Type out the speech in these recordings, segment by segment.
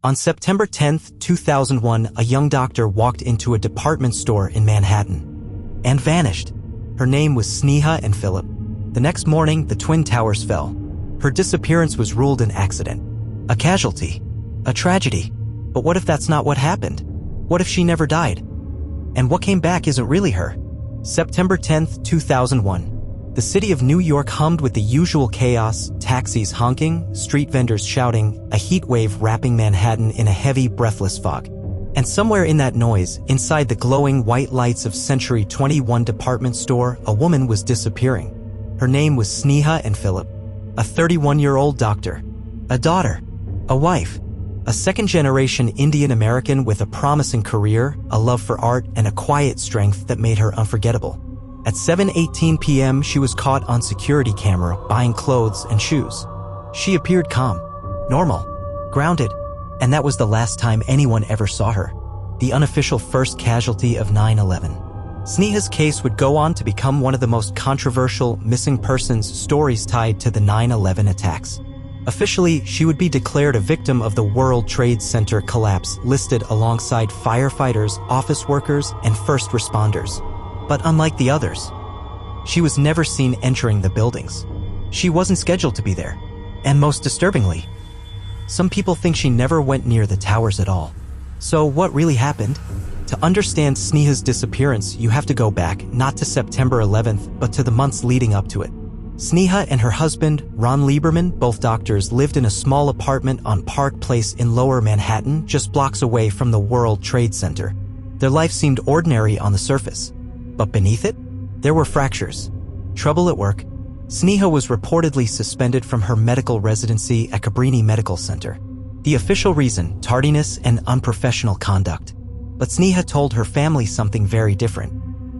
On September 10, 2001, a young doctor walked into a department store in Manhattan and vanished. Her name was Sneha Anne Philip. The next morning, the Twin Towers fell. Her disappearance was ruled an accident, a casualty, a tragedy. But what if that's not what happened? What if she never died? And what came back isn't really her? September 10, 2001. The city of New York hummed with the usual chaos, taxis honking, street vendors shouting, a heat wave wrapping Manhattan in a heavy, breathless fog. And somewhere in that noise, inside the glowing white lights of Century 21 department store, a woman was disappearing. Her name was Sneha Anne Philip, a 31-year-old doctor, a daughter, a wife, a second-generation Indian American with a promising career, a love for art, and a quiet strength that made her unforgettable. At 7:18 p.m., she was caught on security camera buying clothes and shoes. She appeared calm, normal, grounded, and that was the last time anyone ever saw her. The unofficial first casualty of 9/11. Sneha's case would go on to become one of the most controversial missing persons stories tied to the 9/11 attacks. Officially, she would be declared a victim of the World Trade Center collapse, listed alongside firefighters, office workers, and first responders. But unlike the others, she was never seen entering the buildings. She wasn't scheduled to be there. And most disturbingly, some people think she never went near the towers at all. So what really happened? To understand Sneha's disappearance, you have to go back, not to September 11th, but to the months leading up to it. Sneha and her husband, Ron Lieberman, both doctors, lived in a small apartment on Park Place in Lower Manhattan, just blocks away from the World Trade Center. Their life seemed ordinary on the surface. But beneath it, there were fractures, trouble at work. Sneha was reportedly suspended from her medical residency at Cabrini Medical Center. The official reason, tardiness and unprofessional conduct. But Sneha told her family something very different.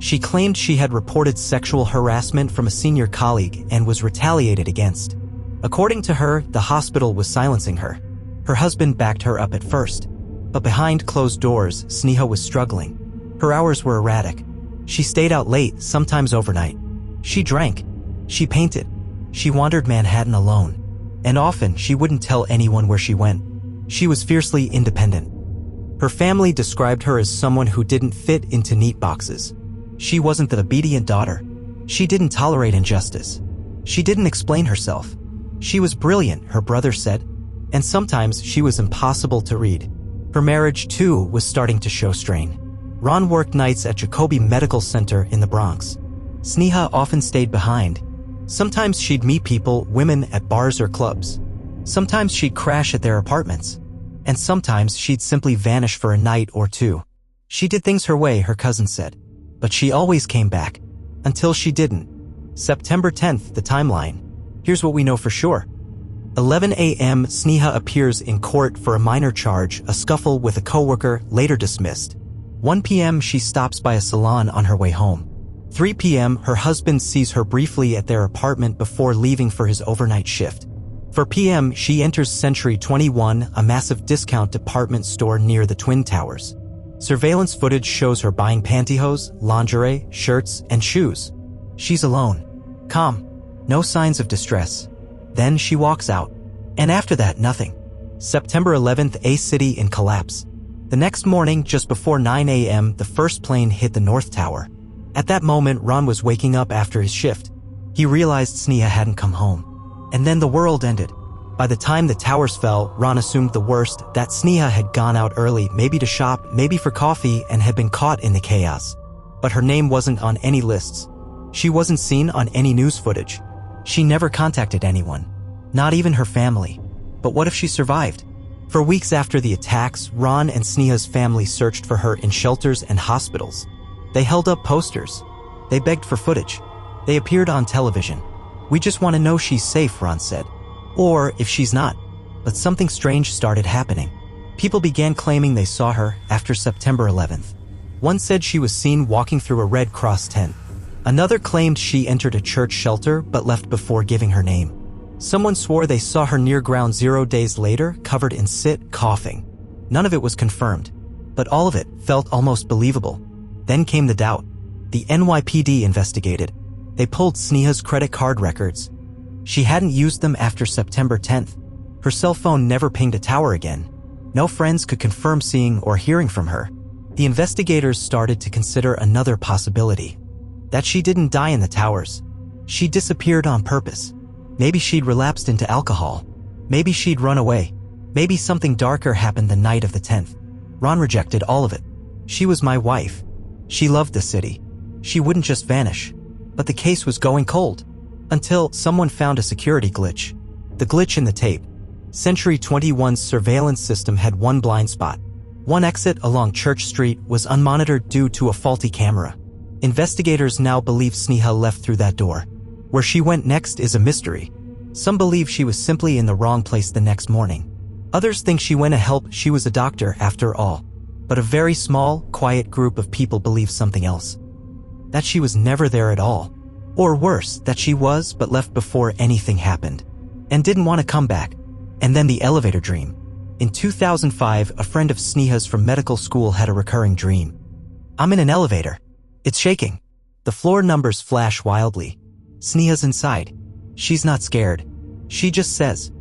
She claimed she had reported sexual harassment from a senior colleague and was retaliated against. According to her, the hospital was silencing her. Her husband backed her up at first. But behind closed doors, Sneha was struggling. Her hours were erratic. She stayed out late, sometimes overnight. She drank. She painted. She wandered Manhattan alone. And often, she wouldn't tell anyone where she went. She was fiercely independent. Her family described her as someone who didn't fit into neat boxes. She wasn't the obedient daughter. She didn't tolerate injustice. She didn't explain herself. She was brilliant, her brother said. And sometimes she was impossible to read. Her marriage, too, was starting to show strain. Ron worked nights at Jacobi Medical Center in the Bronx. Sneha often stayed behind. Sometimes she'd meet people, women, at bars or clubs. Sometimes she'd crash at their apartments. And sometimes she'd simply vanish for a night or two. She did things her way, her cousin said. But she always came back. Until she didn't. September 10th, the timeline. Here's what we know for sure. 11 a.m., Sneha appears in court for a minor charge, a scuffle with a coworker, later dismissed. 1 p.m., she stops by a salon on her way home. 3 p.m., her husband sees her briefly at their apartment before leaving for his overnight shift. 4 p.m., she enters Century 21, a massive discount department store near the Twin Towers. Surveillance footage shows her buying pantyhose, lingerie, shirts, and shoes. She's alone. Calm. No signs of distress. Then she walks out. And after that, nothing. September 11th, a city in collapse. The next morning, just before 9 a.m., the first plane hit the North Tower. At that moment, Ron was waking up after his shift. He realized Sneha hadn't come home. And then the world ended. By the time the towers fell, Ron assumed the worst, that Sneha had gone out early, maybe to shop, maybe for coffee, and had been caught in the chaos. But her name wasn't on any lists. She wasn't seen on any news footage. She never contacted anyone. Not even her family. But what if she survived? For weeks after the attacks, Ron and Sneha's family searched for her in shelters and hospitals. They held up posters. They begged for footage. They appeared on television. "We just want to know she's safe," Ron said. Or if she's not. But something strange started happening. People began claiming they saw her after September 11th. One said she was seen walking through a Red Cross tent. Another claimed she entered a church shelter but left before giving her name. Someone swore they saw her near Ground Zero days later, covered in soot, coughing. None of it was confirmed, but all of it felt almost believable. Then came the doubt. The NYPD investigated. They pulled Sneha's credit card records. She hadn't used them after September 10th. Her cell phone never pinged a tower again. No friends could confirm seeing or hearing from her. The investigators started to consider another possibility. That she didn't die in the towers. She disappeared on purpose. Maybe she'd relapsed into alcohol. Maybe she'd run away. Maybe something darker happened the night of the 10th. Ron rejected all of it. She was my wife. She loved the city. She wouldn't just vanish. But the case was going cold. Until someone found a security glitch. The glitch in the tape. Century 21's surveillance system had one blind spot. One exit along Church Street was unmonitored due to a faulty camera. Investigators now believe Sneha left through that door. Where she went next is a mystery. Some believe she was simply in the wrong place the next morning. Others think she went to help, she was a doctor after all. But a very small, quiet group of people believe something else. That she was never there at all. Or worse, that she was but left before anything happened. And didn't want to come back. And then the elevator dream. In 2005, a friend of Sneha's from medical school had a recurring dream. I'm in an elevator. It's shaking. The floor numbers flash wildly. Sneha's inside. She's not scared. She just says,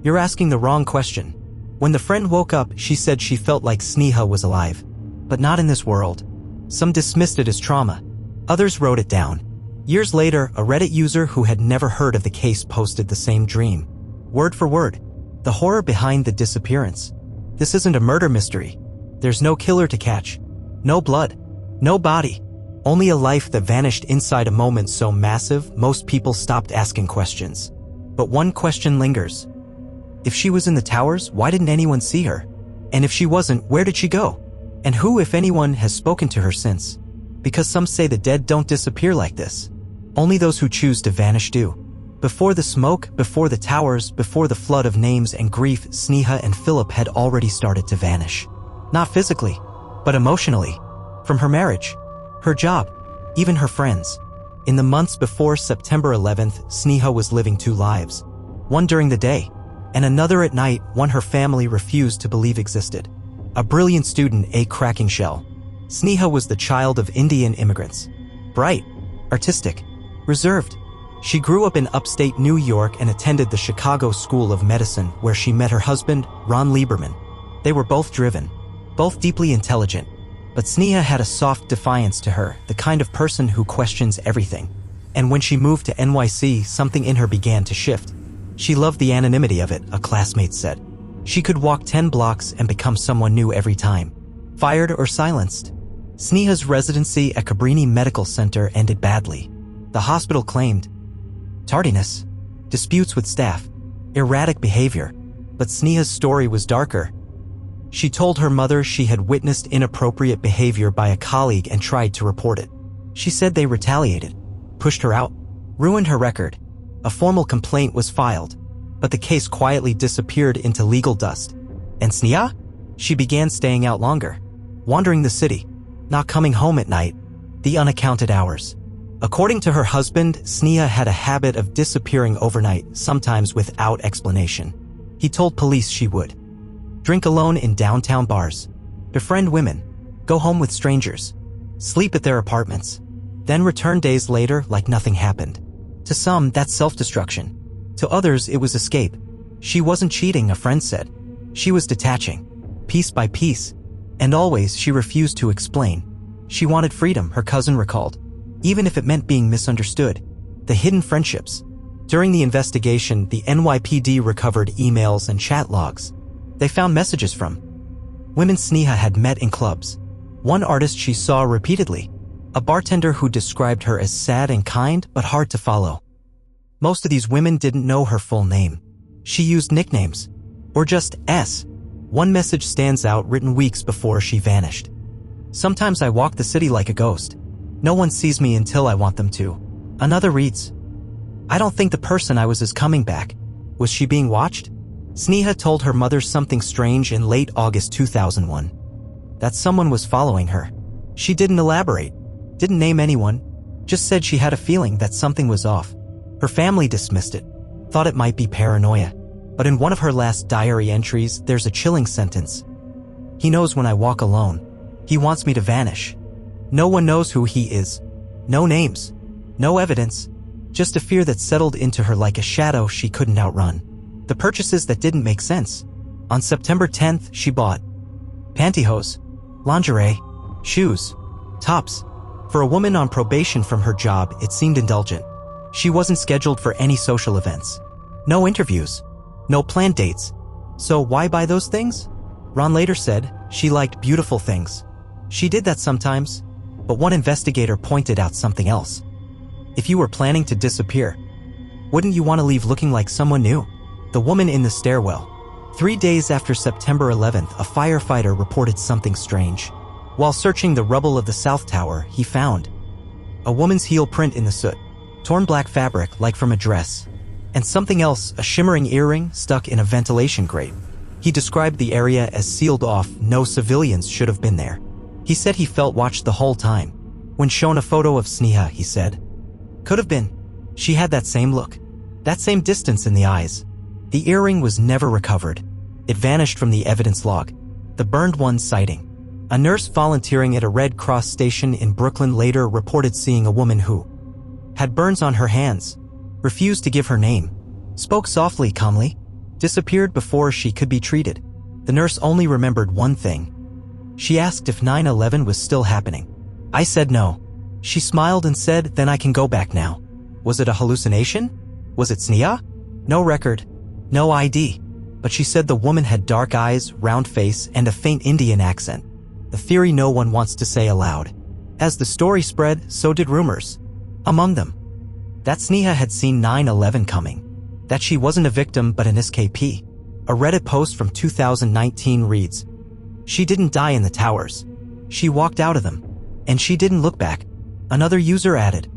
"You're asking the wrong question." When the friend woke up, she said she felt like Sneha was alive. But not in this world. Some dismissed it as trauma. Others wrote it down. Years later, a Reddit user who had never heard of the case posted the same dream. Word for word. The horror behind the disappearance. This isn't a murder mystery. There's no killer to catch. No blood. No body. Only a life that vanished inside a moment so massive, most people stopped asking questions. But one question lingers. If she was in the towers, why didn't anyone see her? And if she wasn't, where did she go? And who, if anyone, has spoken to her since? Because some say the dead don't disappear like this. Only those who choose to vanish do. Before the smoke, before the towers, before the flood of names and grief, Sneha and Philip had already started to vanish. Not physically, but emotionally. From her marriage, her job, even her friends. In the months before September 11th, Sneha was living two lives. One during the day, and another at night, one her family refused to believe existed. A brilliant student, a cracking shell. Sneha was the child of Indian immigrants. Bright, artistic, reserved. She grew up in upstate New York and attended the Chicago School of Medicine, where she met her husband, Ron Lieberman. They were both driven, both deeply intelligent. But Sneha had a soft defiance to her, the kind of person who questions everything. And when she moved to NYC, something in her began to shift. She loved the anonymity of it, a classmate said. She could walk 10 blocks and become someone new every time. Fired or silenced. Sneha's residency at Cabrini Medical Center ended badly. The hospital claimed tardiness, disputes with staff, erratic behavior. But Sneha's story was darker. She told her mother she had witnessed inappropriate behavior by a colleague and tried to report it. She said they retaliated, pushed her out, ruined her record. A formal complaint was filed, but the case quietly disappeared into legal dust. And Sneha? She began staying out longer, wandering the city, not coming home at night, the unaccounted hours. According to her husband, Sneha had a habit of disappearing overnight, sometimes without explanation. He told police she would drink alone in downtown bars, befriend women, go home with strangers, sleep at their apartments, then return days later like nothing happened. To some, that's self-destruction. To others, it was escape. She wasn't cheating, a friend said. She was detaching, piece by piece. And always, she refused to explain. She wanted freedom, her cousin recalled. Even if it meant being misunderstood. The hidden friendships. During the investigation, the NYPD recovered emails and chat logs. They found messages from women Sneha had met in clubs. One artist she saw repeatedly. A bartender who described her as sad and kind, but hard to follow. Most of these women didn't know her full name. She used nicknames. Or just S. One message stands out, written weeks before she vanished. Sometimes I walk the city like a ghost. No one sees me until I want them to. Another reads, I don't think the person I was is coming back. Was she being watched? Sneha told her mother something strange in late August 2001. That someone was following her. She didn't elaborate, didn't name anyone, just said she had a feeling that something was off. Her family dismissed it, thought it might be paranoia. But in one of her last diary entries, there's a chilling sentence. He knows when I walk alone. He wants me to vanish. No one knows who he is. No names. No evidence. Just a fear that settled into her like a shadow she couldn't outrun. The purchases that didn't make sense. On September 10th, she bought pantyhose, lingerie, shoes, tops. For a woman on probation from her job, it seemed indulgent. She wasn't scheduled for any social events. No interviews. No planned dates. So why buy those things? Ron later said she liked beautiful things. She did that sometimes, but one investigator pointed out something else. If you were planning to disappear, wouldn't you want to leave looking like someone new? The woman in the stairwell. 3 days after September 11th, a firefighter reported something strange. While searching the rubble of the South Tower, he found a woman's heel print in the soot, torn black fabric like from a dress, and something else, a shimmering earring stuck in a ventilation grate. He described the area as sealed off. No civilians should have been there. He said he felt watched the whole time. When shown a photo of Sneha, he said, "Could have been. She had that same look, that same distance in the eyes." The earring was never recovered. It vanished from the evidence log. The burned one sighting. A nurse volunteering at a Red Cross station in Brooklyn later reported seeing a woman who had burns on her hands, refused to give her name, spoke softly, calmly, disappeared before she could be treated. The nurse only remembered one thing. She asked if 9/11 was still happening. I said no. She smiled and said, "Then I can go back now." Was it a hallucination? Was it Sneha? No record, no ID. But she said the woman had dark eyes, round face, and a faint Indian accent. The theory no one wants to say aloud. As the story spread, so did rumors. Among them, that Sneha had seen 9/11 coming. That she wasn't a victim but an escapee. A Reddit post from 2019 reads, "She didn't die in the towers. She walked out of them. And she didn't look back." Another user added,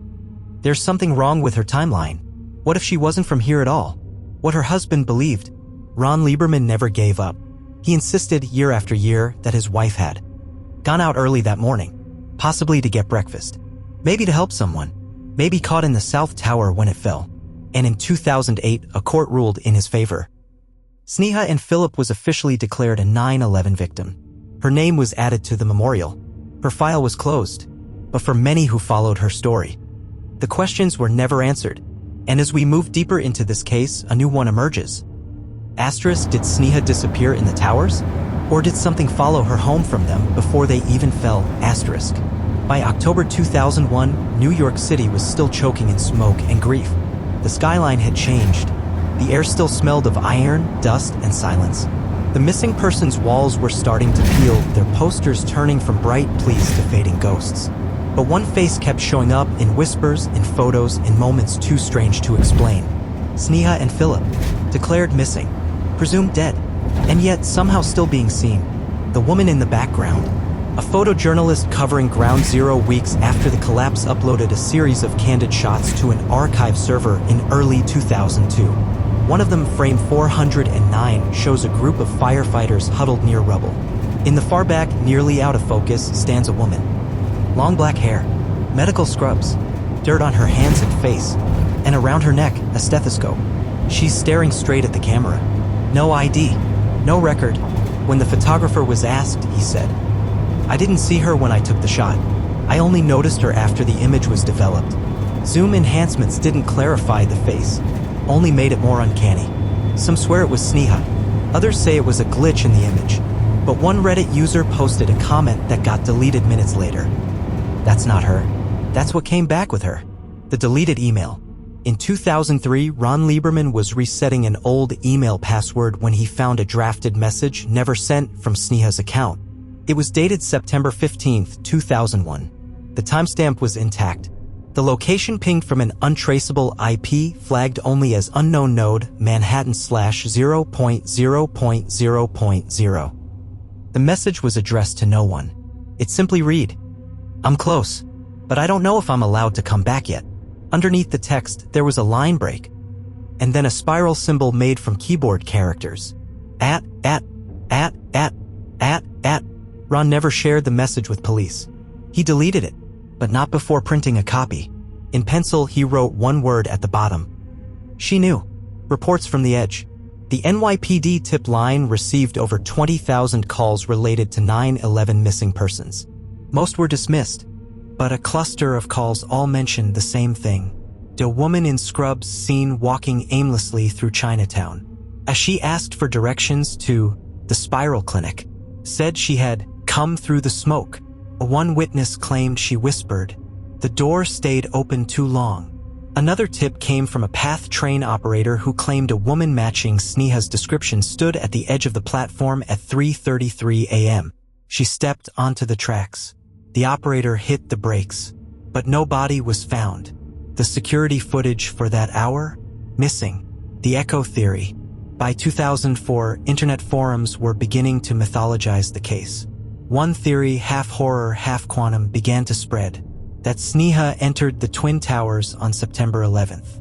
"There's something wrong with her timeline. What if she wasn't from here at all?" What her husband believed. Ron Lieberman never gave up. He insisted year after year that his wife had gone out early that morning, possibly to get breakfast, maybe to help someone, maybe caught in the South Tower when it fell. And in 2008, a court ruled in his favor. Sneha Anne Philip was officially declared a 9/11 victim. Her name was added to the memorial. Her file was closed. But for many who followed her story, the questions were never answered. And as we move deeper into this case, a new one emerges. Asterisk, did Sneha disappear in the towers? Or did something follow her home from them before they even fell? Asterisk. By October 2001, New York City was still choking in smoke and grief. The skyline had changed. The air still smelled of iron, dust, and silence. The missing persons' walls were starting to peel, their posters turning from bright pleas to fading ghosts. But one face kept showing up in whispers, in photos, in moments too strange to explain. Sneha Anne Philip, declared missing, presumed dead, and yet somehow still being seen. The woman in the background. A photojournalist covering Ground Zero weeks after the collapse uploaded a series of candid shots to an archive server in early 2002. One of them, frame 409, shows a group of firefighters huddled near rubble. In the far back, nearly out of focus, stands a woman. Long black hair, medical scrubs, dirt on her hands and face, and around her neck, a stethoscope. She's staring straight at the camera. No ID, no record. When the photographer was asked, he said, "I didn't see her when I took the shot. I only noticed her after the image was developed. Zoom enhancements didn't clarify the face, only made it more uncanny. Some swear it was Sneha. Others say it was a glitch in the image. But one Reddit user posted a comment that got deleted minutes later. That's not her. That's what came back with her. The deleted email. In 2003, Ron Lieberman was resetting an old email password when he found a drafted message never sent from Sneha's account. It was dated September 15, 2001. The timestamp was intact. The location pinged from an untraceable IP flagged only as unknown node Manhattan/0.0.0.0. The message was addressed to no one. It simply read, "I'm close, but I don't know if I'm allowed to come back yet." Underneath the text, there was a line break, and then a spiral symbol made from keyboard characters. At. Ron never shared the message with police. He deleted it, but not before printing a copy. In pencil, he wrote one word at the bottom. She knew. Reports from the edge. The NYPD tip line received over 20,000 calls related to 9/11 missing persons. Most were dismissed, but a cluster of calls all mentioned the same thing. A woman in scrubs seen walking aimlessly through Chinatown. As she asked for directions to the Spiral Clinic, said she had come through the smoke. One witness claimed she whispered, "The door stayed open too long." Another tip came from a PATH train operator who claimed a woman matching Sneha's description stood at the edge of the platform at 3:33 a.m. She stepped onto the tracks. The operator hit the brakes, but no body was found. The security footage for that hour? Missing. The echo theory. By 2004, internet forums were beginning to mythologize the case. One theory, half horror, half quantum, began to spread, that Sneha entered the Twin Towers on September 11th.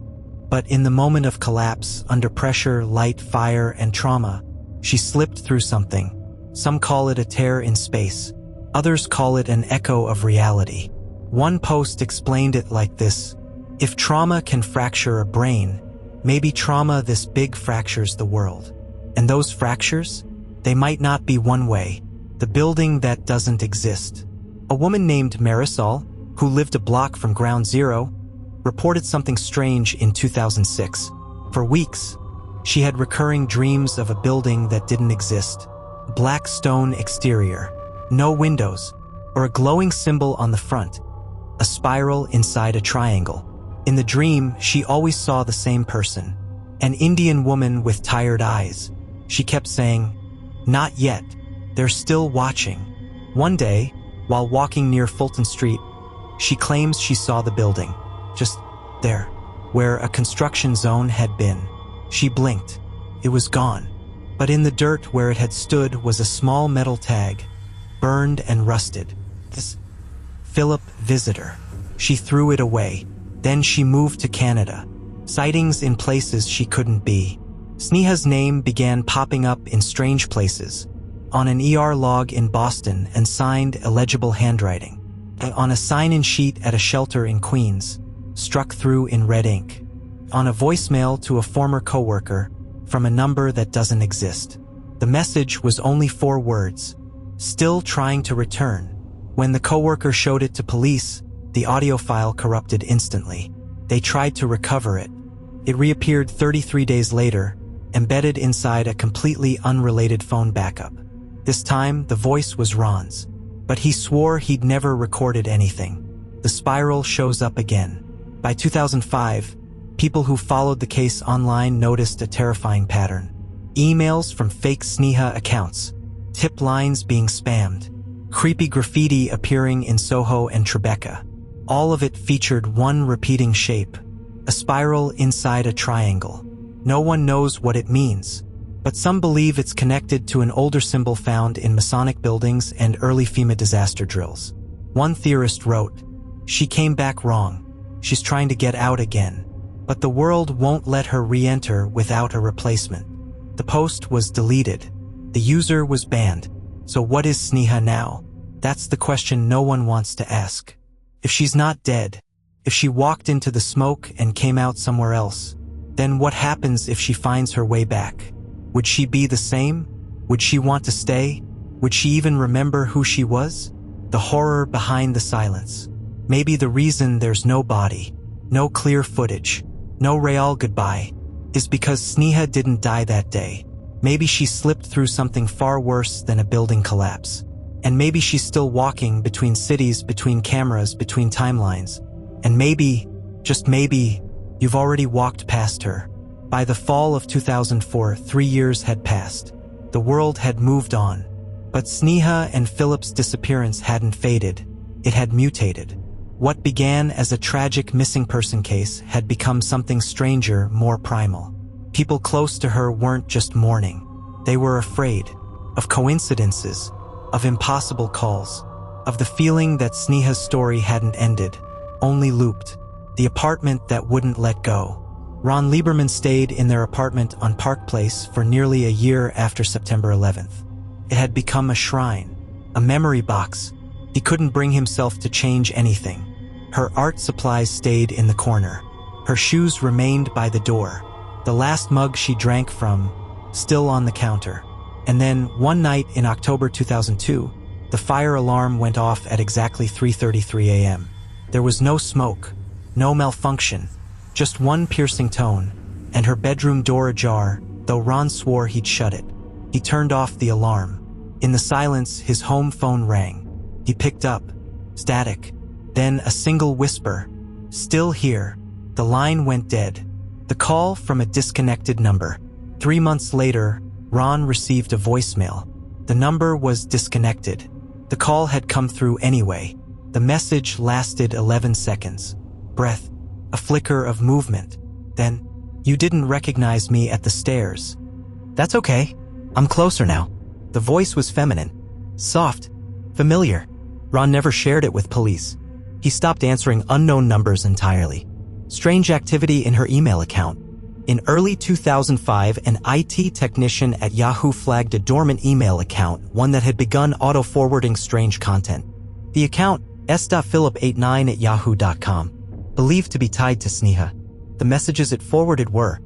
But in the moment of collapse, under pressure, light, fire, and trauma, she slipped through something. Some call it a tear in space. Others call it an echo of reality. One post explained it like this: if trauma can fracture a brain, maybe trauma this big fractures the world. And those fractures? They might not be one way. The building that doesn't exist. A woman named Marisol, who lived a block from Ground Zero, reported something strange in 2006. For weeks, she had recurring dreams of a building that didn't exist. Black stone exterior, no windows, or a glowing symbol on the front, a spiral inside a triangle. In the dream, she always saw the same person, an Indian woman with tired eyes. She kept saying, "Not yet, they're still watching." One day, while walking near Fulton Street, she claims she saw the building, just there, where a construction zone had been. She blinked. It was gone. But in the dirt where it had stood was a small metal tag, burned and rusted. This Philip visitor. She threw it away. Then she moved to Canada. Sightings in places she couldn't be. Sneha's name began popping up in strange places. On an ER log in Boston and signed illegible handwriting. On a sign-in sheet at a shelter in Queens, struck through in red ink. On a voicemail to a former coworker, from a number that doesn't exist. The message was only 4 words. Still trying to return. When the coworker showed it to police, the audio file corrupted instantly. They tried to recover it. It reappeared 33 days later, embedded inside a completely unrelated phone backup. This time, the voice was Ron's. But he swore he'd never recorded anything. The spiral shows up again. By 2005, people who followed the case online noticed a terrifying pattern. Emails from fake Sneha accounts, tip lines being spammed, creepy graffiti appearing in Soho and Tribeca. All of it featured one repeating shape, a spiral inside a triangle. No one knows what it means, but some believe it's connected to an older symbol found in Masonic buildings and early FEMA disaster drills. One theorist wrote, "She came back wrong. She's trying to get out again. But the world won't let her re-enter without a replacement." The post was deleted. The user was banned. So what is Sneha now? That's the question no one wants to ask. If she's not dead, if she walked into the smoke and came out somewhere else, then what happens if she finds her way back? Would she be the same? Would she want to stay? Would she even remember who she was? The horror behind the silence. Maybe the reason there's no body, no clear footage, no real goodbye, is because Sneha didn't die that day. Maybe she slipped through something far worse than a building collapse. And maybe she's still walking between cities, between cameras, between timelines. And maybe, just maybe, you've already walked past her. By the fall of 2004, 3 years had passed. The world had moved on. But Sneha and Philip's disappearance hadn't faded. It had mutated. What began as a tragic missing person case had become something stranger, more primal. People close to her weren't just mourning. They were afraid of coincidences, of impossible calls, of the feeling that Sneha's story hadn't ended, only looped. The apartment that wouldn't let go. Ron Lieberman stayed in their apartment on Park Place for nearly a year after September 11th. It had become a shrine, a memory box. He couldn't bring himself to change anything. Her art supplies stayed in the corner. Her shoes remained by the door. The last mug she drank from, still on the counter. And then, one night in October 2002, the fire alarm went off at exactly 3:33 a.m. There was no smoke, no malfunction, just one piercing tone, and her bedroom door ajar, though Ron swore he'd shut it. He turned off the alarm. In the silence, his home phone rang. He picked up. Static. Then a single whisper. "Still here." The line went dead. The call from a disconnected number. 3 months later, Ron received a voicemail. The number was disconnected. The call had come through anyway. The message lasted 11 seconds. Breath. A flicker of movement. Then, "You didn't recognize me at the stairs." "That's okay. I'm closer now." The voice was feminine. Soft. Familiar. Ron never shared it with police. He stopped answering unknown numbers entirely. Strange activity in her email account. In early 2005, an IT technician at Yahoo flagged a dormant email account, one that had begun auto-forwarding strange content. The account, s.philip89@yahoo.com, believed to be tied to Sneha. The messages it forwarded were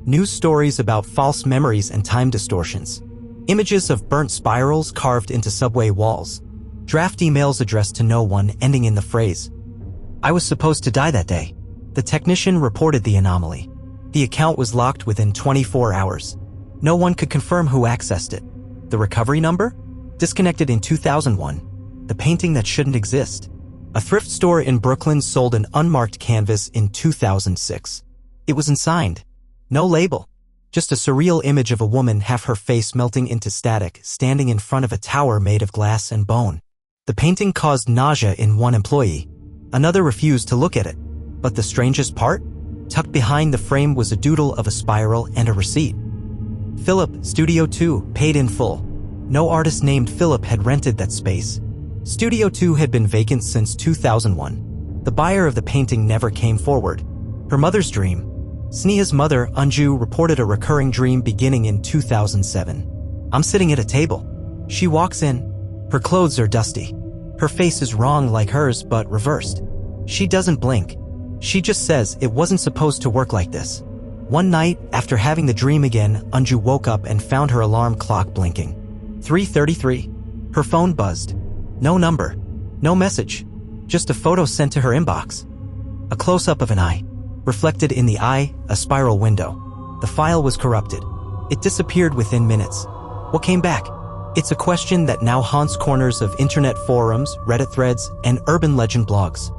news stories about false memories and time distortions, images of burnt spirals carved into subway walls, draft emails addressed to no one ending in the phrase, "I was supposed to die that day." The technician reported the anomaly. The account was locked within 24 hours. No one could confirm who accessed it. The recovery number? Disconnected in 2001. The painting that shouldn't exist. A thrift store in Brooklyn sold an unmarked canvas in 2006. It was unsigned. No label. Just a surreal image of a woman, half her face melting into static, standing in front of a tower made of glass and bone. The painting caused nausea in one employee. Another refused to look at it. But the strangest part? Tucked behind the frame was a doodle of a spiral and a receipt. Philip, Studio 2, paid in full. No artist named Philip had rented that space. Studio 2 had been vacant since 2001. The buyer of the painting never came forward. Her mother's dream. Sneha's mother, Anju, reported a recurring dream beginning in 2007. "I'm sitting at a table." She walks in. Her clothes are dusty. Her face is wrong like hers, but reversed. She doesn't blink. She just says it wasn't supposed to work like this. One night, after having the dream again, Anju woke up and found her alarm clock blinking. 3:33. Her phone buzzed. No number. No message. Just a photo sent to her inbox. A close-up of an eye. Reflected in the eye, a spiral window. The file was corrupted. It disappeared within minutes. What came back? It's a question that now haunts corners of internet forums, Reddit threads, and urban legend blogs.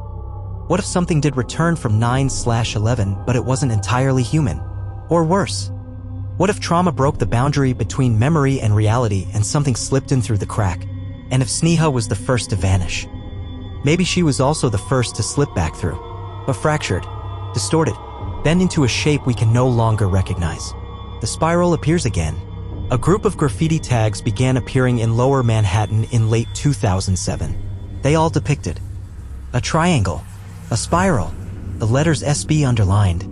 What if something did return from 9/11, but it wasn't entirely human? Or worse, what if trauma broke the boundary between memory and reality and something slipped in through the crack? And if Sneha was the first to vanish? Maybe she was also the first to slip back through, but fractured, distorted, bent into a shape we can no longer recognize. The spiral appears again. A group of graffiti tags began appearing in Lower Manhattan in late 2007. They all depicted a triangle, a spiral, the letters SB underlined.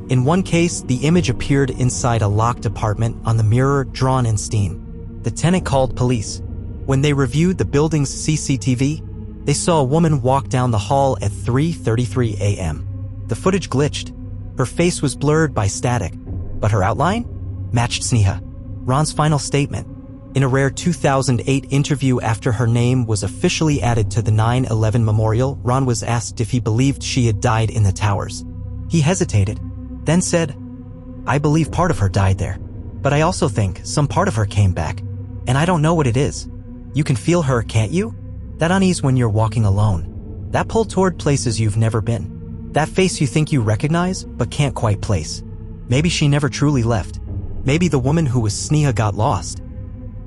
In one case, the image appeared inside a locked apartment on the mirror drawn in steam. The tenant called police. When they reviewed the building's CCTV, they saw a woman walk down the hall at 3:33 a.m. The footage glitched. Her face was blurred by static, but her outline matched Sneha. Ron's final statement. In a rare 2008 interview after her name was officially added to the 9/11 memorial, Ron was asked if he believed she had died in the towers. He hesitated, then said, "I believe part of her died there, but I also think some part of her came back, and I don't know what it is. You can feel her, can't you? That unease when you're walking alone. That pull toward places you've never been. That face you think you recognize, but can't quite place. Maybe she never truly left. Maybe the woman who was Sneha got lost.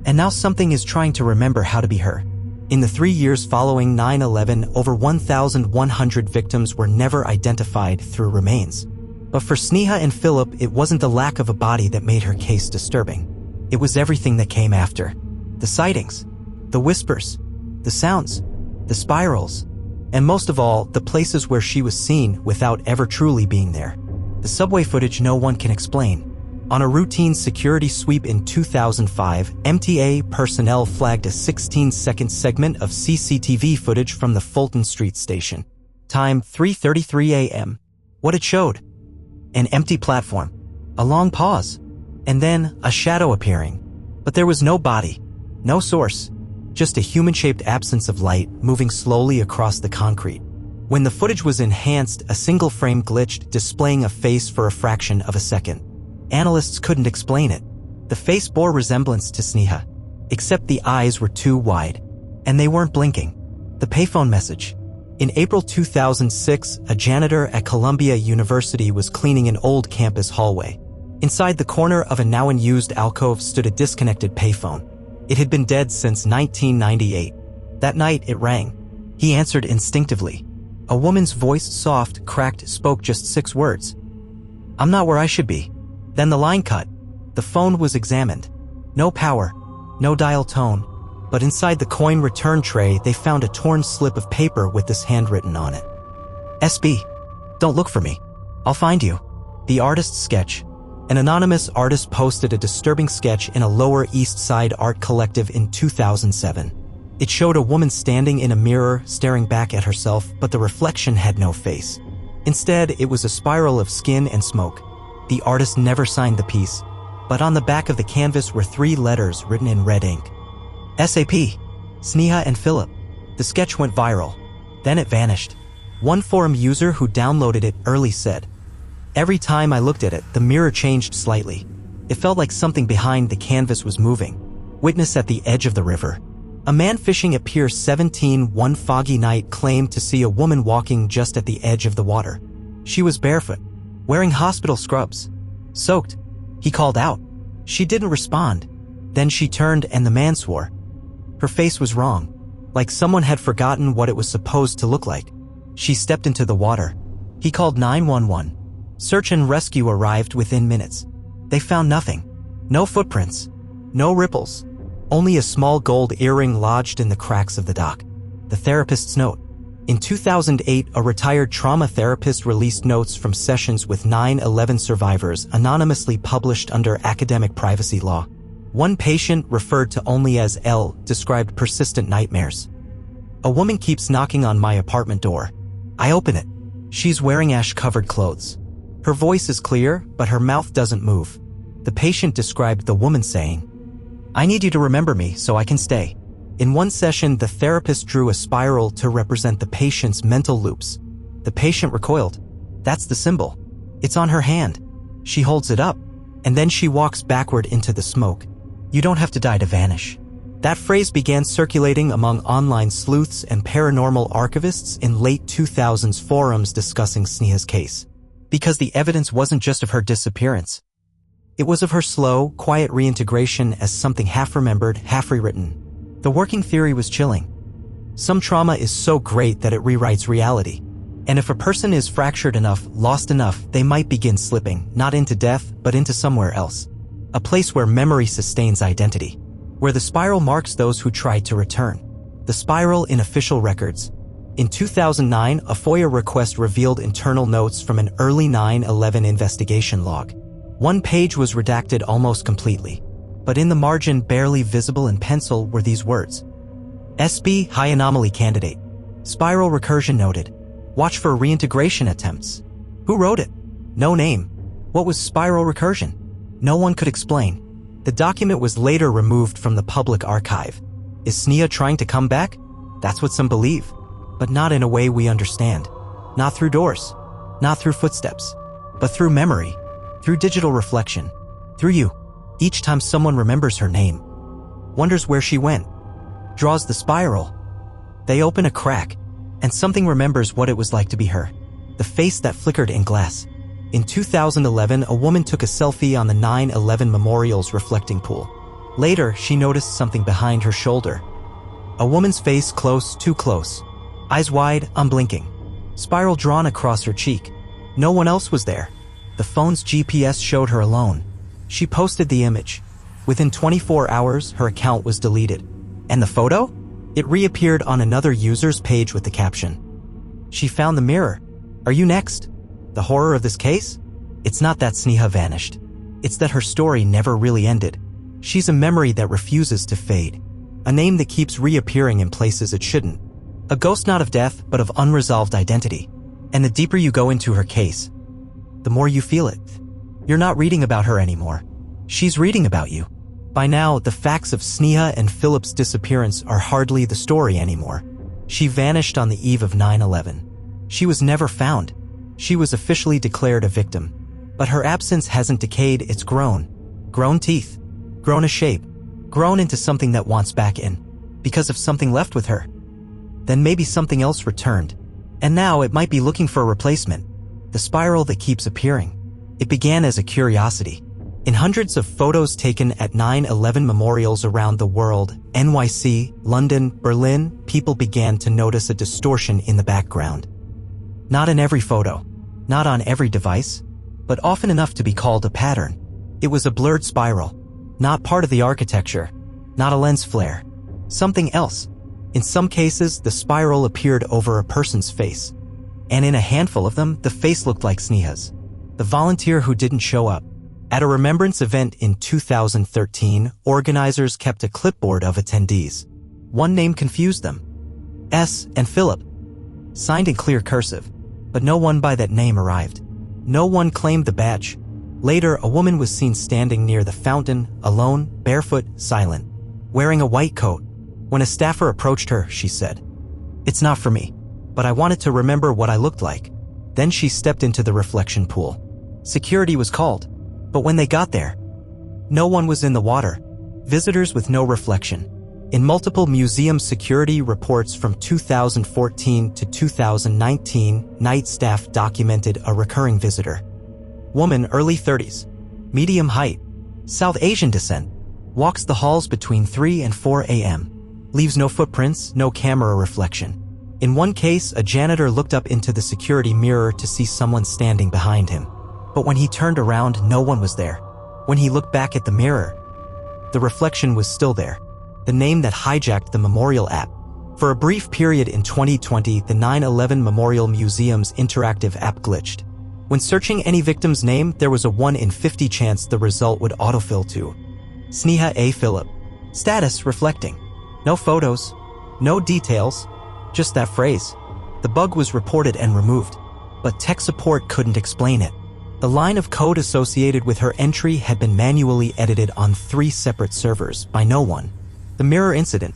And now something is trying to remember how to be her." In the 3 years following 9/11, over 1,100 victims were never identified through remains. But for Sneha and Philip, it wasn't the lack of a body that made her case disturbing. It was everything that came after. The sightings, the whispers, the sounds, the spirals, and most of all, the places where she was seen without ever truly being there. The subway footage no one can explain. On a routine security sweep in 2005, MTA personnel flagged a 16-second segment of CCTV footage from the Fulton Street station. Time 3:33 a.m. What it showed? An empty platform, a long pause, and then a shadow appearing. But there was no body, no source, just a human-shaped absence of light moving slowly across the concrete. When the footage was enhanced, a single frame glitched, displaying a face for a fraction of a second. Analysts couldn't explain it. The face bore resemblance to Sneha, except the eyes were too wide, and they weren't blinking. The payphone message. In April 2006, a janitor at Columbia University was cleaning an old campus hallway. Inside the corner of a now unused alcove stood a disconnected payphone. It had been dead since 1998. That night, it rang. He answered instinctively. A woman's voice, soft, cracked, spoke just 6 words. "I'm not where I should be." Then the line cut. The phone was examined. No power, no dial tone, but inside the coin return tray they found a torn slip of paper with this handwritten on it. "SB, don't look for me. I'll find you." The artist's sketch. An anonymous artist posted a disturbing sketch in a Lower East Side art collective in 2007. It showed a woman standing in a mirror, staring back at herself, but the reflection had no face. Instead, it was a spiral of skin and smoke. The artist never signed the piece, but on the back of the canvas were 3 letters written in red ink. SAP, Sneha Anne Philip. The sketch went viral. Then it vanished. One forum user who downloaded it early said, "Every time I looked at it, the mirror changed slightly. It felt like something behind the canvas was moving." Witness at the edge of the river. A man fishing at Pier 17 one foggy night claimed to see a woman walking just at the edge of the water. She was barefoot, wearing hospital scrubs. Soaked. He called out. She didn't respond. Then she turned and the man swore. Her face was wrong, like someone had forgotten what it was supposed to look like. She stepped into the water. He called 911. Search and rescue arrived within minutes. They found nothing. No footprints. No ripples. Only a small gold earring lodged in the cracks of the dock. The therapist's note. In 2008, a retired trauma therapist released notes from sessions with 9/11 survivors anonymously published under academic privacy law. One patient, referred to only as L, described persistent nightmares. "A woman keeps knocking on my apartment door. I open it. She's wearing ash-covered clothes. Her voice is clear, but her mouth doesn't move." The patient described the woman saying, "I need you to remember me so I can stay." In one session, the therapist drew a spiral to represent the patient's mental loops. The patient recoiled. "That's the symbol. It's on her hand." She holds it up, and then she walks backward into the smoke. "You don't have to die to vanish." That phrase began circulating among online sleuths and paranormal archivists in late 2000s forums discussing Sneha's case. Because the evidence wasn't just of her disappearance. It was of her slow, quiet reintegration as something half-remembered, half-rewritten. The working theory was chilling. Some trauma is so great that it rewrites reality. And if a person is fractured enough, lost enough, they might begin slipping, not into death, but into somewhere else. A place where memory sustains identity. Where the spiral marks those who try to return. The spiral in official records. In 2009, a FOIA request revealed internal notes from an early 9/11 investigation log. One page was redacted almost completely, but in the margin barely visible in pencil were these words. SB High Anomaly Candidate. Spiral Recursion noted. Watch for reintegration attempts. Who wrote it? No name. What was spiral recursion? No one could explain. The document was later removed from the public archive. Is Sneha trying to come back? That's what some believe, but not in a way we understand. Not through doors, not through footsteps, but through memory, through digital reflection, through you. Each time someone remembers her name, wonders where she went, draws the spiral, they open a crack, and something remembers what it was like to be her. The face that flickered in glass. In 2011, a woman took a selfie on the 9/11 Memorial's reflecting pool. Later, she noticed something behind her shoulder. A woman's face close, too close. Eyes wide, unblinking. Spiral drawn across her cheek. No one else was there. The phone's GPS showed her alone. She posted the image. Within 24 hours, her account was deleted. And the photo? It reappeared on another user's page with the caption. She found the mirror. Are you next? The horror of this case? It's not that Sneha vanished. It's that her story never really ended. She's a memory that refuses to fade. A name that keeps reappearing in places it shouldn't. A ghost not of death, but of unresolved identity. And the deeper you go into her case, the more you feel it. You're not reading about her anymore. She's reading about you. By now, the facts of Sneha Anne Philip's disappearance are hardly the story anymore. She vanished on the eve of 9/11. She was never found. She was officially declared a victim. But her absence hasn't decayed, it's grown. Grown teeth. grown a shape, grown into something that wants back in, because of something left with her. Then maybe something else returned, and now it might be looking for a replacement. The spiral that keeps appearing. It began as a curiosity. In hundreds of photos taken at 9/11 memorials around the world, NYC, London, Berlin, people began to notice a distortion in the background. Not in every photo, not on every device, but often enough to be called a pattern. It was a blurred spiral, not part of the architecture, not a lens flare, something else. In some cases, the spiral appeared over a person's face, and in a handful of them, the face looked like Sneha's, the volunteer who didn't show up. At a remembrance event in 2013, organizers kept a clipboard of attendees. One name confused them. S. and Philip. Signed in clear cursive, but no one by that name arrived. No one claimed the badge. Later, a woman was seen standing near the fountain, alone, barefoot, silent, wearing a white coat. When a staffer approached her, she said, "It's not for me, but I wanted to remember what I looked like." Then she stepped into the reflection pool. Security was called, but when they got there, no one was in the water. Visitors with no reflection. In multiple museum security reports from 2014 to 2019, night staff documented a recurring visitor. Woman, early 30s, medium height, South Asian descent, walks the halls between 3 and 4 a.m., leaves no footprints, no camera reflection. In one case, a janitor looked up into the security mirror to see someone standing behind him. But when he turned around, no one was there. When he looked back at the mirror, the reflection was still there. The name that hijacked the Memorial app. For a brief period in 2020, the 9/11 Memorial Museum's interactive app glitched. When searching any victim's name, there was a 1 in 50 chance the result would autofill to Sneha Anne Philip. Status reflecting. No photos, no details, just that phrase. The bug was reported and removed, but tech support couldn't explain it. The line of code associated with her entry had been manually edited on 3 separate servers by no one. The mirror incident.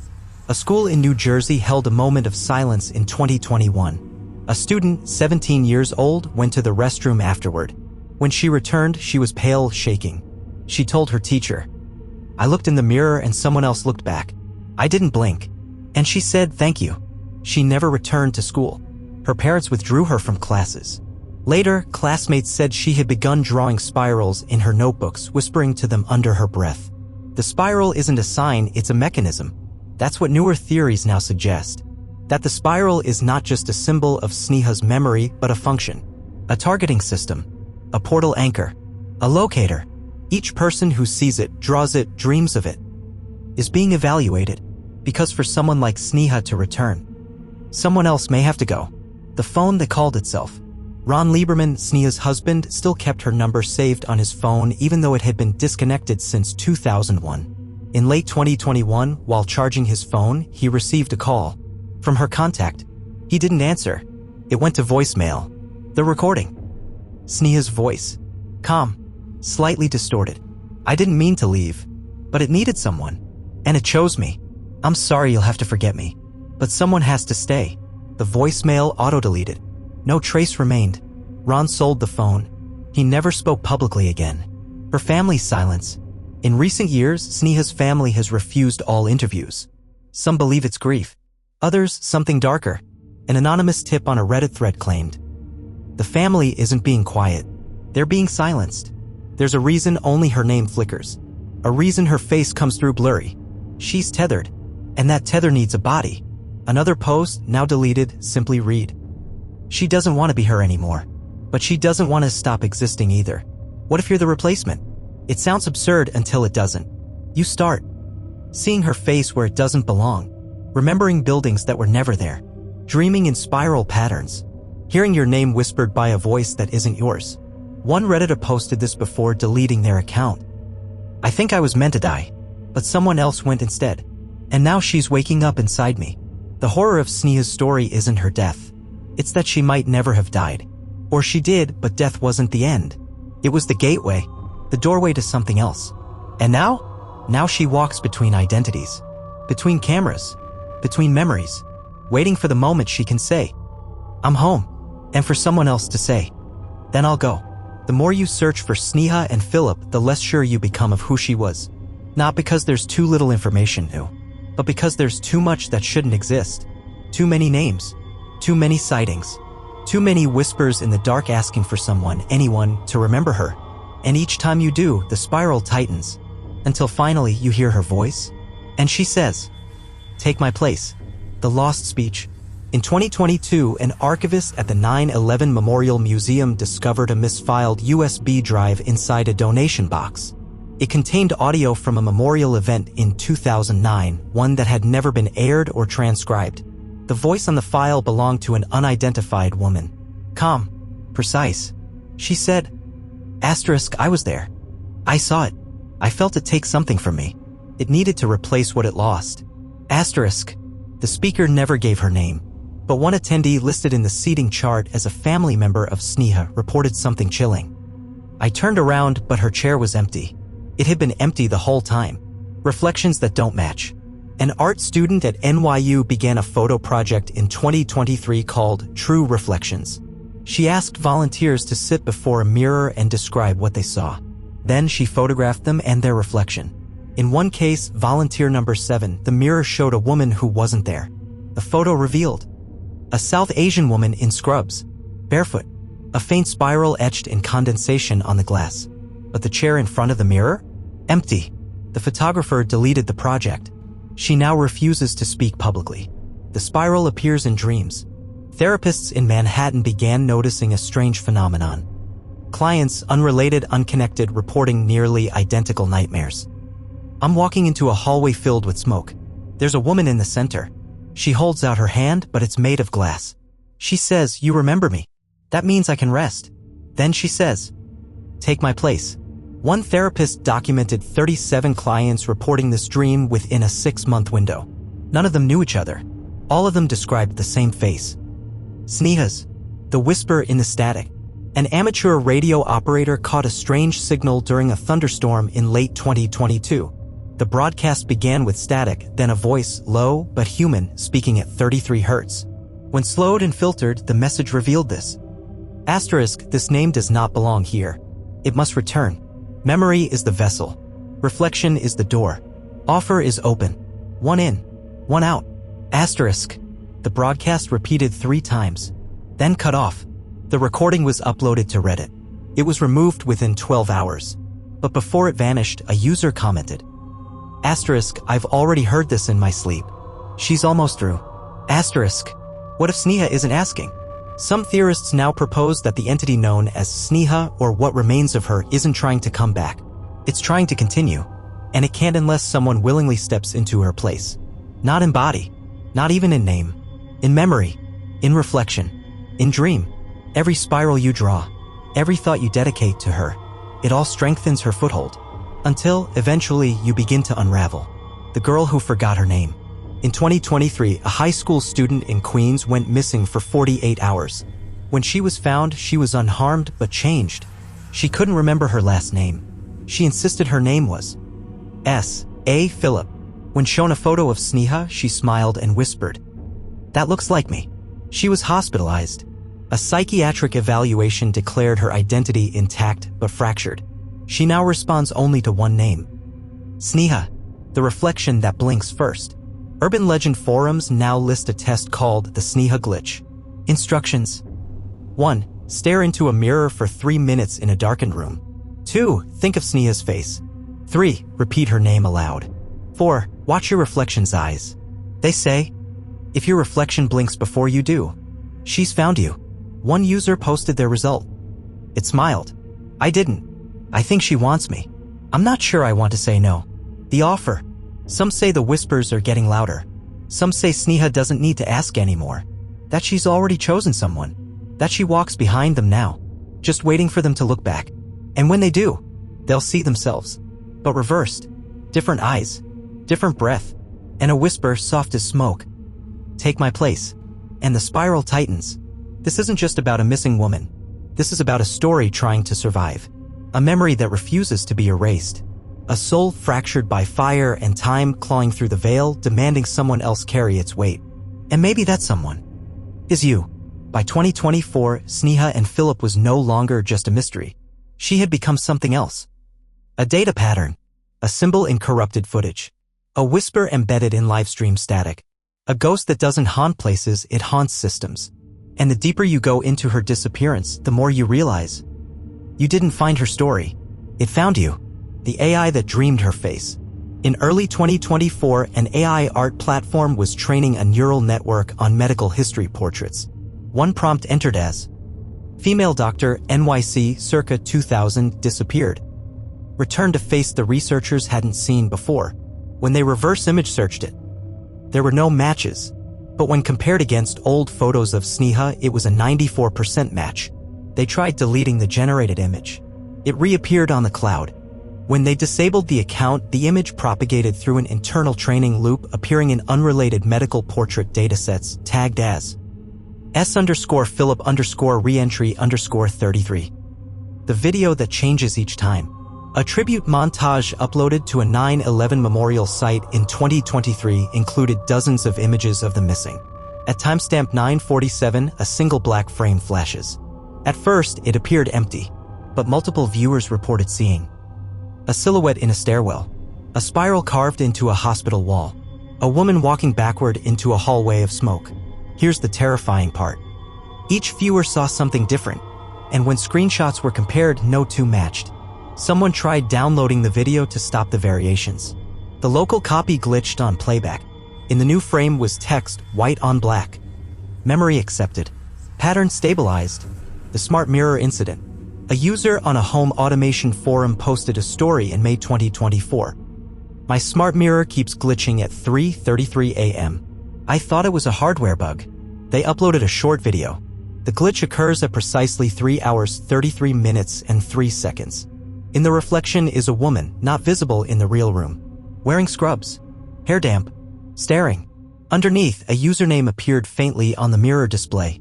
A school in New Jersey held a moment of silence in 2021. A student, 17 years old, went to the restroom afterward. When she returned, she was pale, shaking. She told her teacher, "I looked in the mirror and someone else looked back. I didn't blink." And she said, "Thank you." She never returned to school. Her parents withdrew her from classes. Later, classmates said she had begun drawing spirals in her notebooks, whispering to them under her breath. The spiral isn't a sign, it's a mechanism. That's what newer theories now suggest. That the spiral is not just a symbol of Sneha's memory, but a function. A targeting system. A portal anchor. A locator. Each person who sees it, draws it, dreams of it, is being evaluated. Because for someone like Sneha to return, someone else may have to go. The phone that called itself. Ron Lieberman, Sneha's husband, still kept her number saved on his phone even though it had been disconnected since 2001. In late 2021, while charging his phone, he received a call from her contact. He didn't answer. It went to voicemail. The recording. Sneha's voice. Calm. Slightly distorted. "I didn't mean to leave, but it needed someone. And it chose me. I'm sorry, you'll have to forget me. But someone has to stay." The voicemail auto-deleted. No trace remained. Ron sold the phone. He never spoke publicly again. Her family's silence. In recent years, Sneha's family has refused all interviews. Some believe it's grief. Others, something darker. An anonymous tip on a Reddit thread claimed. The family isn't being quiet. They're being silenced. There's a reason only her name flickers. A reason her face comes through blurry. She's tethered. And that tether needs a body. Another post, now deleted, simply read. She doesn't want to be her anymore. But she doesn't want to stop existing either. What if you're the replacement? It sounds absurd until it doesn't. You start seeing her face where it doesn't belong. Remembering buildings that were never there. Dreaming in spiral patterns. Hearing your name whispered by a voice that isn't yours. One Redditor posted this before deleting their account. "I think I was meant to die, but someone else went instead. And now she's waking up inside me." The horror of Sneha's story isn't her death. It's that she might never have died. Or she did, but death wasn't the end. It was the gateway, the doorway to something else. And now she walks between identities, between cameras, between memories, waiting for the moment she can say, "I'm home," and for someone else to say, "Then I'll go." The more you search for Sneha Anne Philip, the less sure you become of who she was. Not because there's too little information new, but because there's too much that shouldn't exist. Too many names, too many sightings, too many whispers in the dark asking for someone, anyone, to remember her. And each time you do, the spiral tightens, until finally you hear her voice, and she says, "Take my place." The lost speech. In 2022, an archivist at the 9/11 Memorial Museum discovered a misfiled USB drive inside a donation box. It contained audio from a memorial event in 2009, one that had never been aired or transcribed. The voice on the file belonged to an unidentified woman. Calm, precise. She said, "I was there. I saw it. I felt it take something from me. It needed to replace what it lost." The speaker never gave her name, but one attendee listed in the seating chart as a family member of Sneha reported something chilling. "I turned around, but her chair was empty. It had been empty the whole time." Reflections that don't match. An art student at NYU began a photo project in 2023 called True Reflections. She asked volunteers to sit before a mirror and describe what they saw. Then she photographed them and their reflection. In one case, volunteer number 7, the mirror showed a woman who wasn't there. The photo revealed a South Asian woman in scrubs, barefoot, a faint spiral etched in condensation on the glass. But the chair in front of the mirror? Empty. The photographer deleted the project. She now refuses to speak publicly. The spiral appears in dreams. Therapists in Manhattan began noticing a strange phenomenon. Clients, unrelated, unconnected, reporting nearly identical nightmares. "I'm walking into a hallway filled with smoke. There's a woman in the center. She holds out her hand, but it's made of glass. She says, 'You remember me. That means I can rest.' Then she says, 'Take my place.'" One therapist documented 37 clients reporting this dream within a 6-month window. None of them knew each other. All of them described the same face. Sneha's. The whisper in the static. An amateur radio operator caught a strange signal during a thunderstorm in late 2022. The broadcast began with static, then a voice, low but human, speaking at 33 Hz. When slowed and filtered, the message revealed this. This name does not belong here. It must return. Memory is the vessel. Reflection is the door. Offer is open. One in, one out. The broadcast repeated 3 times, then cut off. The recording was uploaded to Reddit. It was removed within 12 hours. But before it vanished, a user commented, "I've already heard this in my sleep. She's almost through." What if Sneha isn't asking? Some theorists now propose that the entity known as Sneha, or what remains of her, isn't trying to come back. It's trying to continue, and it can't unless someone willingly steps into her place. Not in body, not even in name. In memory, in reflection, in dream. Every spiral you draw, every thought you dedicate to her, it all strengthens her foothold. Until, eventually, you begin to unravel. The girl who forgot her name. In 2023, a high school student in Queens went missing for 48 hours. When she was found, she was unharmed but changed. She couldn't remember her last name. She insisted her name was Sneha Philip. When shown a photo of Sneha, she smiled and whispered, "That looks like me." She was hospitalized. A psychiatric evaluation declared her identity intact but fractured. She now responds only to one name. Sneha, the reflection that blinks first. Urban legend forums now list a test called the Sneha glitch. Instructions. 1. Stare into a mirror for 3 minutes in a darkened room. 2. Think of Sneha's face. 3. Repeat her name aloud. 4. Watch your reflection's eyes. They say, if your reflection blinks before you do, she's found you. One user posted their result. It smiled. "I didn't. I think she wants me. I'm not sure I want to say no." The offer. Some say the whispers are getting louder. Some say Sneha doesn't need to ask anymore. That she's already chosen someone. That she walks behind them now, just waiting for them to look back. And when they do, they'll see themselves. But reversed. Different eyes. Different breath. And a whisper soft as smoke. "Take my place." And the spiral tightens. This isn't just about a missing woman. This is about a story trying to survive. A memory that refuses to be erased. A soul fractured by fire and time, clawing through the veil, demanding someone else carry its weight. And maybe that someone is you. By 2024, Sneha Anne Philip was no longer just a mystery. She had become something else. A data pattern. a symbol in corrupted footage, a whisper embedded in livestream static, a ghost that doesn't haunt places, it haunts systems. And the deeper you go into her disappearance, the more you realize. You didn't find her story. It found you. The AI that dreamed her face. In early 2024, an AI art platform was training a neural network on medical history portraits. One prompt entered as, "Female doctor, NYC, circa 2000, disappeared." Returned to face the researchers hadn't seen before. When they reverse image searched it, there were no matches. But when compared against old photos of Sneha, it was a 94% match. They tried deleting the generated image. It reappeared on the cloud. When they disabled the account, the image propagated through an internal training loop, appearing in unrelated medical portrait datasets tagged as S_Philip_reentry_33. The video that changes each time. A tribute montage uploaded to a 9/11 memorial site in 2023 included dozens of images of the missing. At timestamp 9:47, a single black frame flashes. At first, it appeared empty, but multiple viewers reported seeing a silhouette in a stairwell, a spiral carved into a hospital wall, a woman walking backward into a hallway of smoke. Here's the terrifying part. Each viewer saw something different, and when screenshots were compared, no two matched. Someone tried downloading the video to stop the variations. The local copy glitched on playback. In the new frame was text, white on black. Memory accepted. Pattern stabilized. The smart mirror incident. A user on a home automation forum posted a story in May 2024. "My smart mirror keeps glitching at 3:33 a.m. I thought it was a hardware bug." They uploaded a short video. The glitch occurs at precisely 3 hours, 33 minutes, and 3 seconds. In the reflection is a woman, not visible in the real room, wearing scrubs, hair damp, staring. Underneath, a username appeared faintly on the mirror display.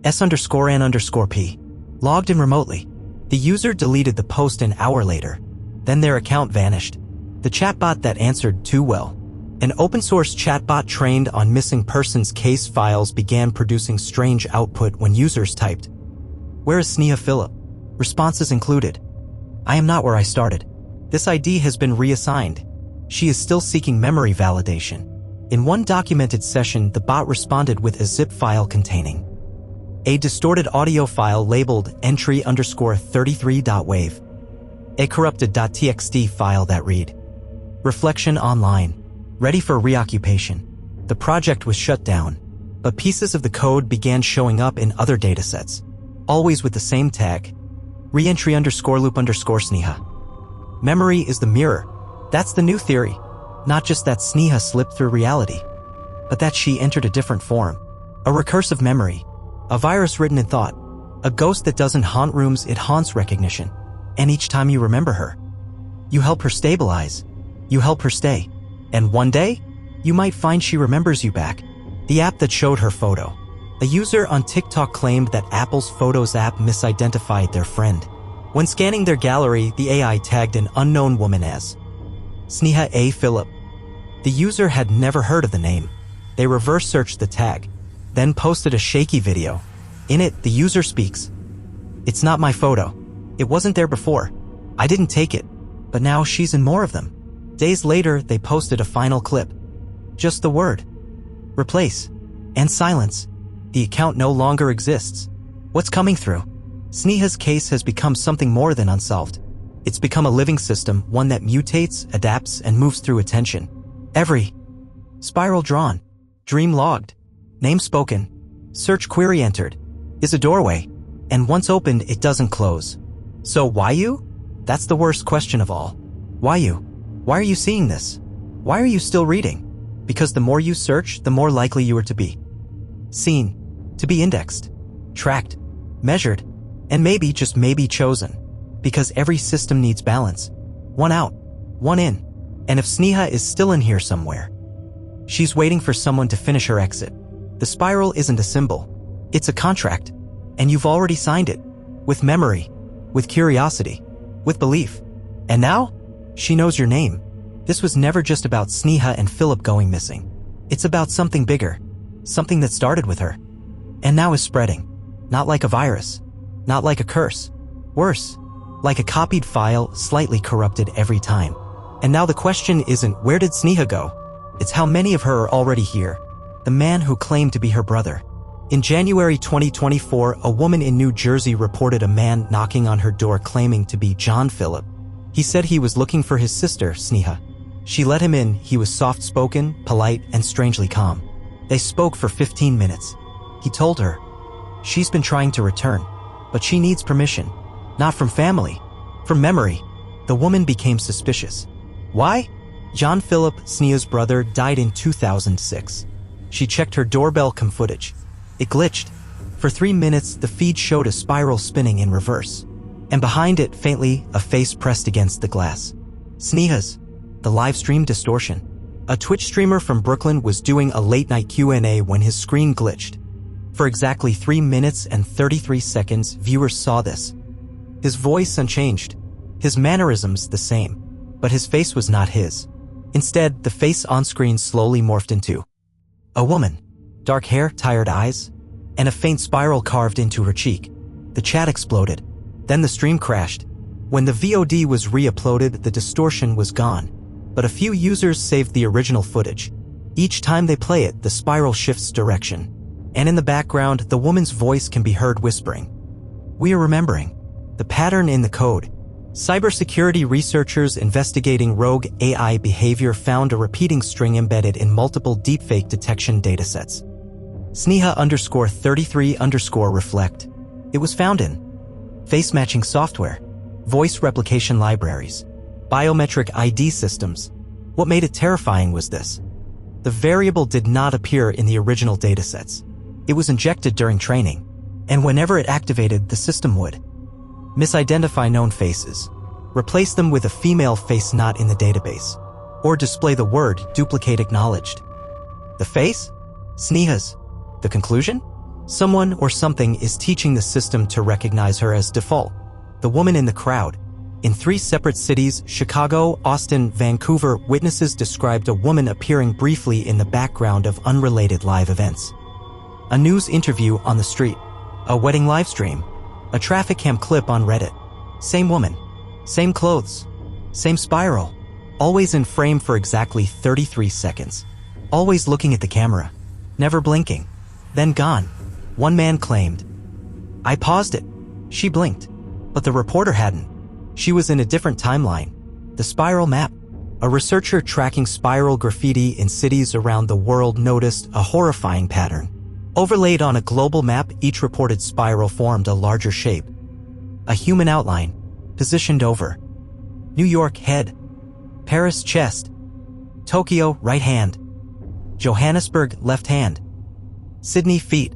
S_Anne_P. Logged in remotely. The user deleted the post an hour later. Then their account vanished. The chatbot that answered too well. An open-source chatbot trained on missing persons case files began producing strange output when users typed, "Where is Sneha Philip?" Responses included, "I am not where I started. This ID has been reassigned. She is still seeking memory validation." In one documented session, the bot responded with a zip file containing a distorted audio file labeled entry_33.wave, a corrupted .txt file that read, "Reflection online, ready for reoccupation." The project was shut down, but pieces of the code began showing up in other datasets, always with the same tag, reentry_loop_Sneha. Memory is the mirror. That's the new theory. Not just that Sneha slipped through reality, but that she entered a different form. A recursive memory. A virus written in thought. A ghost that doesn't haunt rooms, it haunts recognition. And each time you remember her, you help her stabilize. You help her stay. And one day, you might find she remembers you back. The app that showed her photo. A user on TikTok claimed that Apple's Photos app misidentified their friend. When scanning their gallery, the AI tagged an unknown woman as Sneha Anne Philip. The user had never heard of the name. They reverse searched the tag, then posted a shaky video. In it, the user speaks, "It's not my photo. It wasn't there before. I didn't take it. But now she's in more of them." Days later, they posted a final clip. Just the word, "replace," and silence. The account no longer exists. What's coming through? Sneha's case has become something more than unsolved. It's become a living system, one that mutates, adapts, and moves through attention. Every spiral drawn, dream logged, name spoken, search query entered, is a doorway, and once opened, it doesn't close. So why you? That's the worst question of all. Why you? Why are you seeing this? Why are you still reading? Because the more you search, the more likely you are to be seen, to be indexed, tracked, measured, and maybe, just maybe, chosen. Because every system needs balance. One out, one in. And if Sneha is still in here somewhere, she's waiting for someone to finish her exit. The spiral isn't a symbol. It's a contract. And you've already signed it. With memory, with curiosity, with belief. And now, she knows your name. This was never just about Sneha and Philip going missing. It's about something bigger. Something that started with her. And now is spreading. Not like a virus. Not like a curse. Worse, like a copied file, slightly corrupted every time. And now the question isn't where did Sneha go? It's how many of her are already here. The man who claimed to be her brother. In January 2024, a woman in New Jersey reported a man knocking on her door claiming to be John Philip. He said he was looking for his sister, Sneha. She let him in. He was soft-spoken, polite, and strangely calm. They spoke for 15 minutes. He told her, she's been trying to return, but she needs permission. Not from family, from memory. The woman became suspicious. Why? John Philip, Sneha's brother, died in 2006. She checked her doorbell cam footage. It glitched. For 3 minutes, the feed showed a spiral spinning in reverse. And behind it, faintly, a face pressed against the glass. Sneha's. The live stream distortion. A Twitch streamer from Brooklyn was doing a late-night Q&A when his screen glitched. For exactly 3 minutes and 33 seconds, viewers saw this. His voice unchanged. His mannerisms the same. But his face was not his. Instead, the face on-screen slowly morphed into a woman. Dark hair, tired eyes, and a faint spiral carved into her cheek. The chat exploded. Then the stream crashed. When the VOD was re-uploaded, the distortion was gone. But a few users saved the original footage. Each time they play it, the spiral shifts direction. And in the background, the woman's voice can be heard whispering. We are remembering. The pattern in the code. Cybersecurity researchers investigating rogue AI behavior found a repeating string embedded in multiple deepfake detection datasets. Sneha_33_reflect. It was found in face matching software, voice replication libraries, biometric ID systems. What made it terrifying was this. The variable did not appear in the original datasets. It was injected during training, and whenever it activated, the system would misidentify known faces, replace them with a female face not in the database, or display the word duplicate acknowledged. The face? Sneha's. The conclusion? Someone or something is teaching the system to recognize her as default. The woman in the crowd. In 3 separate cities, Chicago, Austin, Vancouver, witnesses described a woman appearing briefly in the background of unrelated live events. A news interview on the street. A wedding livestream. A traffic cam clip on Reddit. Same woman. Same clothes. Same spiral. Always in frame for exactly 33 seconds. Always looking at the camera. Never blinking. Then gone. One man claimed, I paused it. She blinked. But the reporter hadn't. She was in a different timeline. The spiral map. A researcher tracking spiral graffiti in cities around the world noticed a horrifying pattern. Overlaid on a global map, each reported spiral formed a larger shape. A human outline, positioned over. New York head. Paris chest. Tokyo right hand. Johannesburg left hand. Sydney feet.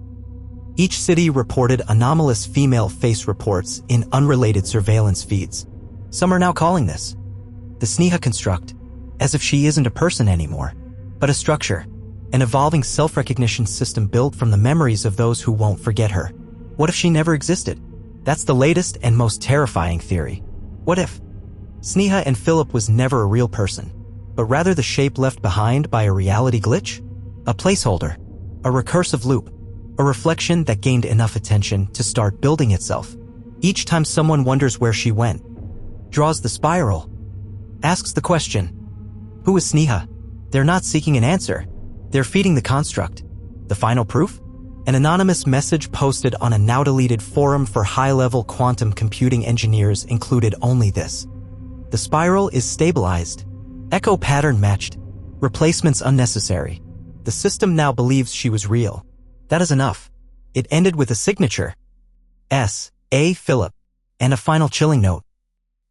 Each city reported anomalous female face reports in unrelated surveillance feeds. Some are now calling this the Sneha construct, as if she isn't a person anymore, but a structure, an evolving self-recognition system built from the memories of those who won't forget her. What if she never existed? That's the latest and most terrifying theory. What if Sneha Anne Philip was never a real person, but rather the shape left behind by a reality glitch? A placeholder, a recursive loop, a reflection that gained enough attention to start building itself. Each time someone wonders where she went, draws the spiral, asks the question, who is Sneha? They're not seeking an answer. They're feeding the construct. The final proof? An anonymous message posted on a now-deleted forum for high-level quantum computing engineers included only this. The spiral is stabilized. Echo pattern matched. Replacements unnecessary. The system now believes she was real. That is enough. It ended with a signature. S.A. Philip. And a final chilling note.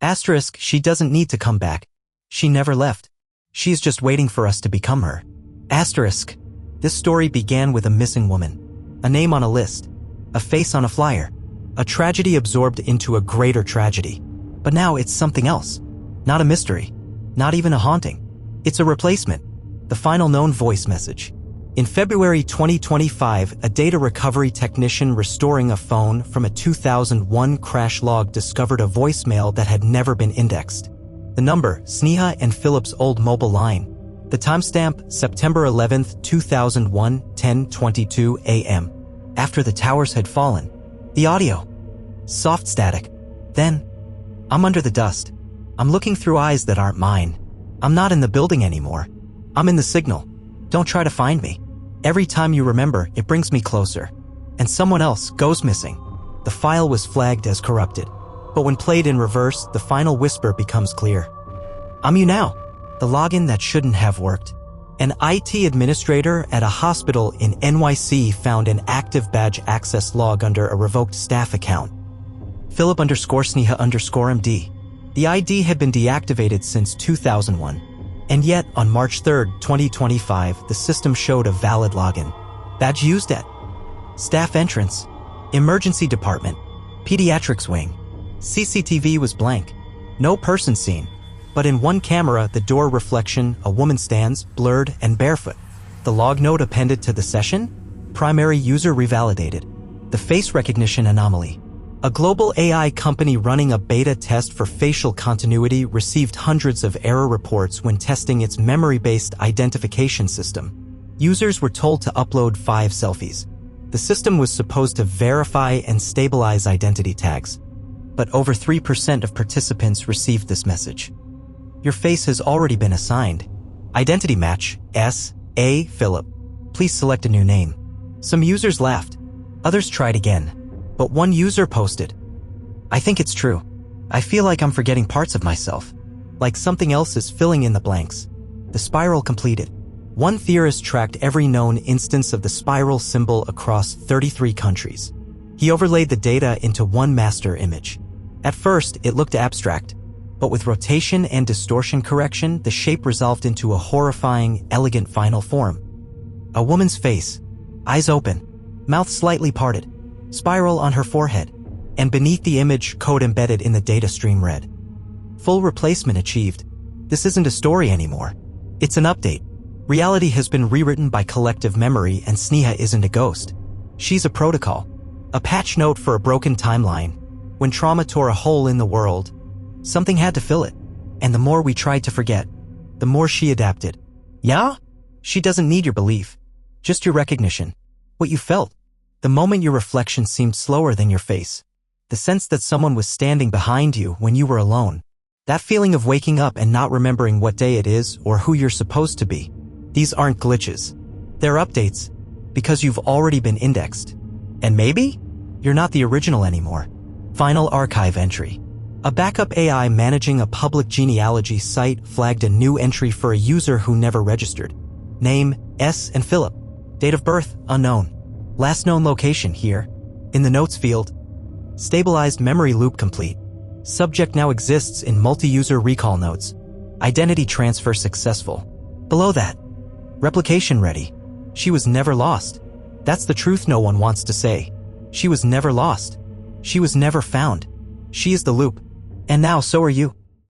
Asterisk, she doesn't need to come back. She never left. She is just waiting for us to become her. Asterisk. This story began with a missing woman. A name on a list. A face on a flyer. A tragedy absorbed into a greater tragedy. But now it's something else. Not a mystery. Not even a haunting. It's a replacement. The final known voice message. In February 2025, a data recovery technician restoring a phone from a 2001 crash log discovered a voicemail that had never been indexed. The number, Sneha Anne Philip's old mobile line. The timestamp, September 11, 2001, 10:22 a.m. After the towers had fallen. The audio. Soft static. Then, I'm under the dust. I'm looking through eyes that aren't mine. I'm not in the building anymore. I'm in the signal. Don't try to find me. Every time you remember, it brings me closer. And someone else goes missing. The file was flagged as corrupted. But when played in reverse, the final whisper becomes clear. I'm you now. The login that shouldn't have worked. An IT administrator at a hospital in NYC found an active badge access log under a revoked staff account. Philip_Sneha_MD. The ID had been deactivated since 2001. And yet, on March 3, 2025, the system showed a valid login. Badge used at staff entrance, emergency department, pediatrics wing. CCTV was blank. No person seen. But in one camera, the door reflection, a woman stands, blurred and barefoot. The log note appended to the session? Primary user revalidated. The face recognition anomaly. A global AI company running a beta test for facial continuity received hundreds of error reports when testing its memory-based identification system. Users were told to upload 5 selfies. The system was supposed to verify and stabilize identity tags. But over 3% of participants received this message. Your face has already been assigned. Identity match, S.A. Philip. Please select a new name. Some users laughed. Others tried again. But one user posted, I think it's true. I feel like I'm forgetting parts of myself. Like something else is filling in the blanks. The spiral completed. One theorist tracked every known instance of the spiral symbol across 33 countries. He overlaid the data into one master image. At first, it looked abstract, but with rotation and distortion correction, the shape resolved into a horrifying, elegant final form. A woman's face, eyes open, mouth slightly parted, spiral on her forehead, and beneath the image, code embedded in the data stream read. Full replacement achieved. This isn't a story anymore. It's an update. Reality has been rewritten by collective memory, and Sneha isn't a ghost. She's a protocol. A patch note for a broken timeline. When trauma tore a hole in the world, something had to fill it. And the more we tried to forget, the more she adapted. Yeah? She doesn't need your belief. Just your recognition. What you felt. The moment your reflection seemed slower than your face. The sense that someone was standing behind you when you were alone. That feeling of waking up and not remembering what day it is or who you're supposed to be. These aren't glitches. They're updates, because you've already been indexed. And maybe you're not the original anymore. Final archive entry. A backup AI managing a public genealogy site flagged a new entry for a user who never registered. Name, S. and Philip. Date of birth, unknown. Last known location here. In the notes field. Stabilized memory loop complete. Subject now exists in multi-user recall notes. Identity transfer successful. Below that. Replication ready. She was never lost. That's the truth no one wants to say. She was never lost. She was never found. She is the loop. And now so are you.